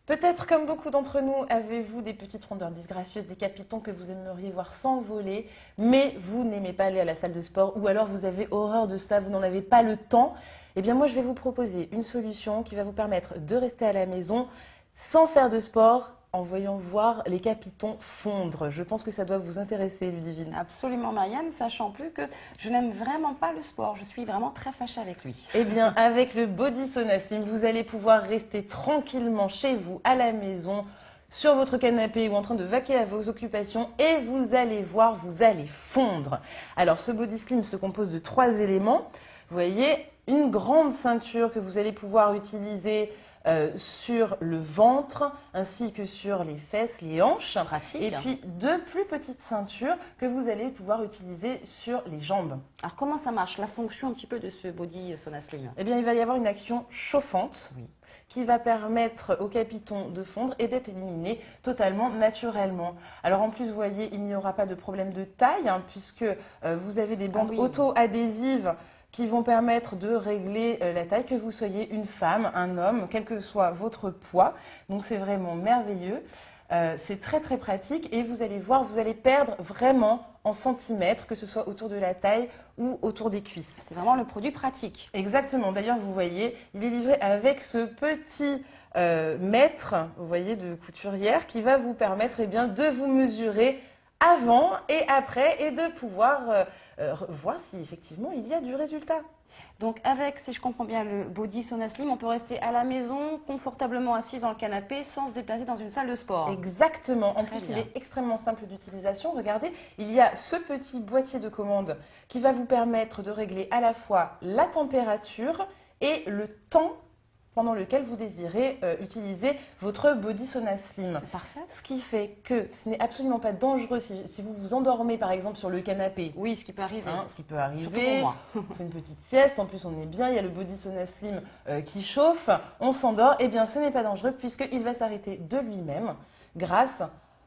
Peut-être comme beaucoup d'entre nous, avez-vous des petites rondeurs disgracieuses, des capitons que vous aimeriez voir s'envoler, mais vous n'aimez pas aller à la salle de sport ou alors vous avez horreur de ça, vous n'en avez pas le temps. Eh bien moi je vais vous proposer une solution qui va vous permettre de rester à la maison sans faire de sport en voyant voir les capitons fondre. Je pense que ça doit vous intéresser, Ludivine. Absolument, Marianne, sachant plus que je n'aime vraiment pas le sport. Je suis vraiment très fâchée avec lui. Eh bien, avec le Body Sauna Slim, vous allez pouvoir rester tranquillement chez vous, à la maison, sur votre canapé ou en train de vaquer à vos occupations et vous allez voir, vous allez fondre. Alors, ce Body Slim se compose de 3 éléments. Vous voyez, une grande ceinture que vous allez pouvoir utiliser sur le ventre ainsi que sur les fesses, les hanches. Pratique. Et puis 2 plus petites ceintures que vous allez pouvoir utiliser sur les jambes. Alors, comment ça marche? La fonction un petit peu de ce Body Sauna Slim? Eh bien, il va y avoir une action chauffante qui va permettre aux capitons de fondre et d'être éliminés totalement naturellement. Alors en plus, vous voyez, il n'y aura pas de problème de taille puisque vous avez des bandes auto-adhésives qui vont permettre de régler la taille, que vous soyez une femme, un homme, quel que soit votre poids. Donc c'est vraiment merveilleux. C'est très très pratique et vous allez voir, vous allez perdre vraiment en centimètres, que ce soit autour de la taille ou autour des cuisses. C'est vraiment le produit pratique. Exactement. D'ailleurs, vous voyez, il est livré avec ce petit mètre, vous voyez, de couturière qui va vous permettre bien, de vous mesurer avant et après et de pouvoir voir si effectivement il y a du résultat. Donc avec, si je comprends bien, le Body Sauna Slim, on peut rester à la maison, confortablement assise dans le canapé, sans se déplacer dans une salle de sport. Exactement. En plus, il est extrêmement simple d'utilisation. Regardez, il y a ce petit boîtier de commande qui va vous permettre de régler à la fois la température et le temps pendant lequel vous désirez utiliser votre Body Sauna Slim. C'est parfait. Ce qui fait que ce n'est absolument pas dangereux si vous vous endormez par exemple sur le canapé. Oui, ce qui peut arriver. Ce qui peut arriver. Surtout pour moi. On fait une petite sieste, en plus on est bien, il y a le Body Sauna Slim qui chauffe, on s'endort. Eh bien ce n'est pas dangereux puisqu'il va s'arrêter de lui-même grâce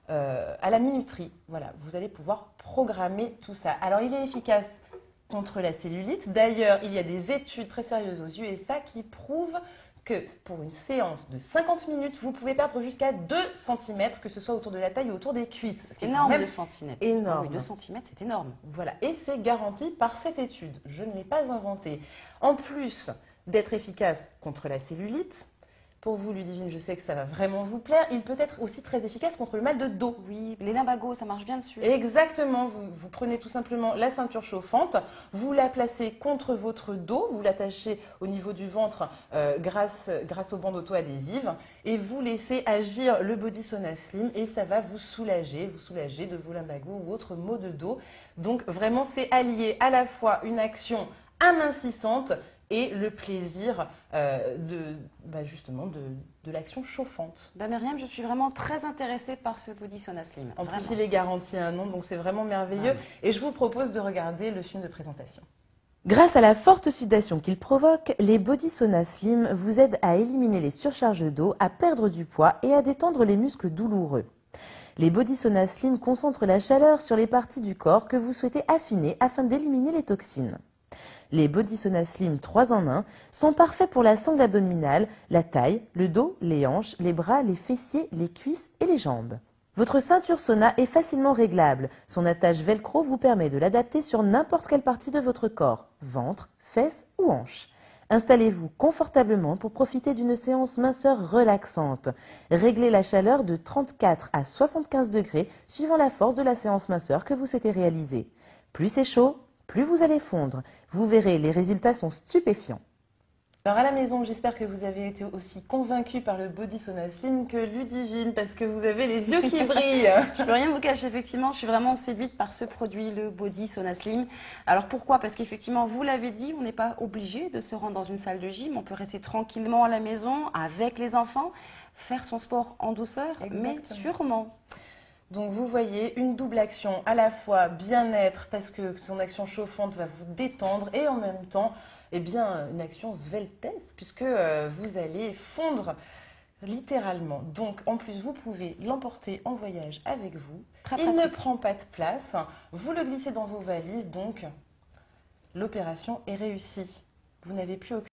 à la minuterie. Voilà, vous allez pouvoir programmer tout ça. Alors il est efficace contre la cellulite. D'ailleurs, il y a des études très sérieuses aux USA qui prouvent que pour une séance de 50 minutes, vous pouvez perdre jusqu'à 2 cm, que ce soit autour de la taille ou autour des cuisses. C'est énorme, 2 cm. Énorme. Ah oui, 2 cm, c'est énorme. Voilà, et c'est garanti par cette étude. Je ne l'ai pas inventée. En plus d'être efficace contre la cellulite, pour vous, Ludivine, je sais que ça va vraiment vous plaire. Il peut être aussi très efficace contre le mal de dos. Oui, les lumbagos, ça marche bien dessus. Exactement. Vous prenez tout simplement la ceinture chauffante, vous la placez contre votre dos, vous l'attachez au niveau du ventre grâce aux bandes auto-adhésives et vous laissez agir le Body Sauna Slim et ça va vous soulager de vos lumbagos ou autres maux de dos. Donc vraiment, c'est allié à la fois une action amincissante et le plaisir justement de l'action chauffante. Myriam, je suis vraiment très intéressée par ce Body Sauna Slim. En plus, il est garanti à un an, donc c'est vraiment merveilleux. Et je vous propose de regarder le film de présentation. Grâce à la forte sudation qu'il provoque, les Body Sauna Slim vous aident à éliminer les surcharges d'eau, à perdre du poids et à détendre les muscles douloureux. Les Body Sauna Slim concentrent la chaleur sur les parties du corps que vous souhaitez affiner afin d'éliminer les toxines. Les Body Sauna Slim 3 en 1 sont parfaits pour la sangle abdominale, la taille, le dos, les hanches, les bras, les fessiers, les cuisses et les jambes. Votre ceinture sauna est facilement réglable. Son attache velcro vous permet de l'adapter sur n'importe quelle partie de votre corps, ventre, fesses ou hanches. Installez-vous confortablement pour profiter d'une séance minceur relaxante. Réglez la chaleur de 34 à 75 degrés suivant la force de la séance minceur que vous souhaitez réaliser. Plus c'est chaud, plus vous allez fondre. Vous verrez, les résultats sont stupéfiants. Alors à la maison, j'espère que vous avez été aussi convaincus par le Body Sauna Slim que Ludivine, parce que vous avez les yeux qui brillent. Je peux rien vous cacher, effectivement, je suis vraiment séduite par ce produit, le Body Sauna Slim. Alors pourquoi? Parce qu'effectivement, vous l'avez dit, on n'est pas obligé de se rendre dans une salle de gym, on peut rester tranquillement à la maison avec les enfants, faire son sport en douceur, mais sûrement. Donc vous voyez, une double action, à la fois bien-être, parce que son action chauffante va vous détendre, et en même temps, une action sveltesse, puisque vous allez fondre littéralement. Donc en plus, vous pouvez l'emporter en voyage avec vous. Il ne prend pas de place, vous le glissez dans vos valises, donc l'opération est réussie. Vous n'avez plus aucune